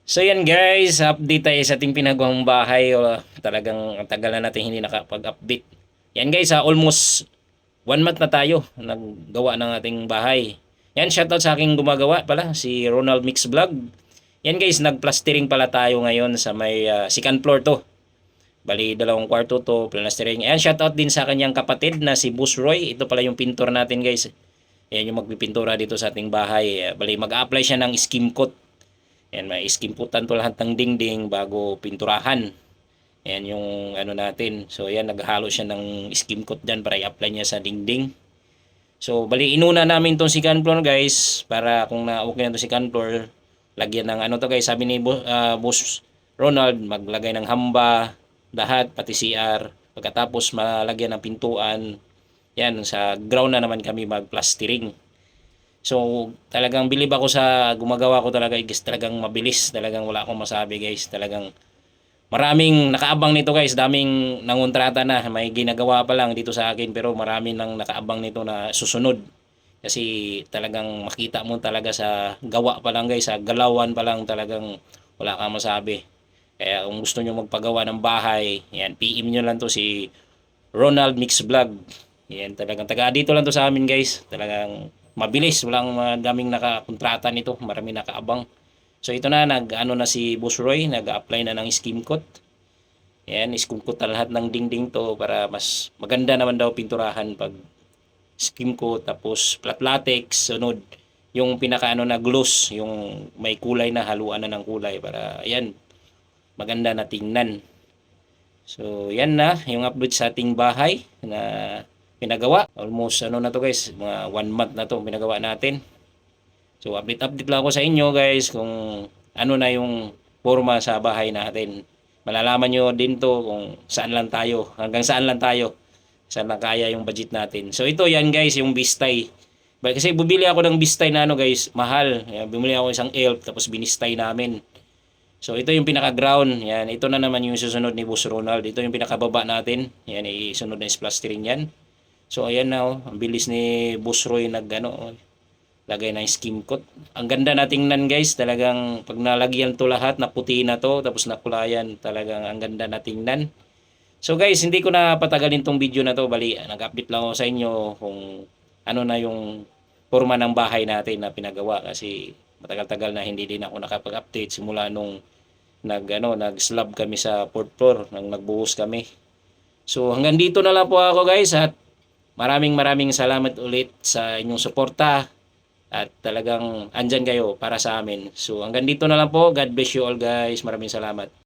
So yan guys, update tayo sa ating pinagawang bahay. Talagang ang tagal na natin hindi nakapag-update. Yan guys, almost 1 month na tayo naggawa ng ating bahay. Yan, shoutout sa aking gumagawa pala, si Ronald Mix Vlog. Yan guys, nagplastering pala tayo ngayon sa may second floor to. Bali, 2 kwarto to, plastering. Yan, shoutout din sa kanyang kapatid na si Boss Roy. Ito pala yung pintor natin guys. Yan yung magpipintura dito sa ating bahay. Bali, mag-a-apply siya ng skim coat. Yan, may iskimputan to lahat ng dingding bago pinturahan. Yan yung ano natin. So yan, naghalo siya ng skim coat dyan para i-apply niya sa dingding. So bali, inuna namin tong second floor guys, para kung na-okay na to second floor, lagyan ng ano to guys, sabi ni Boss Ronald, maglagay ng hamba, lahat, pati CR. Pagkatapos malagyan ng pintuan, yan, sa ground na naman kami mag-plastering. So, talagang bilib ako sa gumagawa ko talaga, guys. Talagang mabilis. Talagang wala akong masabi, guys. Talagang maraming nakaabang nito, guys. Daming nangontrata na. May ginagawa pa lang dito sa akin, pero maraming nang nakaabang nito na susunod. Kasi talagang makita mo talaga sa gawa pa lang, guys. Sa galawan pa lang talagang wala kang masabi. Kaya kung gusto nyo magpagawa ng bahay, yan, PM nyo lang to si Ronald Mix Vlog. Yan, talagang taga dito lang to sa amin guys. Talagang mabilis, walang daming nakakontrata nito, maraming nakaabang. So ito na, nag-ano na si Boss Roy, nag-apply na ng skim coat. Yan, skim coat na lahat ng dingding to para mas maganda naman daw pinturahan pag skim coat, tapos flat latex, sunod yung pinakaano na gloss, yung may kulay na, haluan na ng kulay para ayan, maganda na tingnan. So, yan na yung update sa ating bahay na pinagawa. Almost ano na to guys, mga 1 month na to pinagawa natin. So, update lang ako sa inyo guys kung ano na yung forma sa bahay natin. Malalaman nyo din to kung saan lang tayo, hanggang saan lang tayo. Saan lang kaya yung budget natin. So, ito yan guys, yung bistay. Kasi bumili ako ng bistay na ano guys, mahal. Bumili ako isang elf tapos binistay namin. So ito yung pinaka-ground. Yan, ito na naman yung susunod ni Boss Ronald. Ito yung pinakababa natin. Yan, isunod na is plastering yan. So ayan na oh, ang bilis ni Boss Roy nagano, lagay ng skim coat. Ang ganda na tingnan guys, talagang pag nalagyan to lahat, naputi na to, tapos nakulayan, talagang ang ganda na tingnan. So guys, hindi ko na patagalin tong video na to. Bali, nag-update lang ako sa inyo kung ano na yung forma ng bahay natin na pinagawa kasi matagal-tagal na hindi din ako nakapag-update simula nung nag-slab kami sa fourth floor nang nagbuhos kami. So hanggang dito na lang po ako guys, at maraming salamat ulit sa inyong suporta at talagang andyan kayo para sa amin. So hanggang dito na lang po. God bless you all guys. Maraming salamat.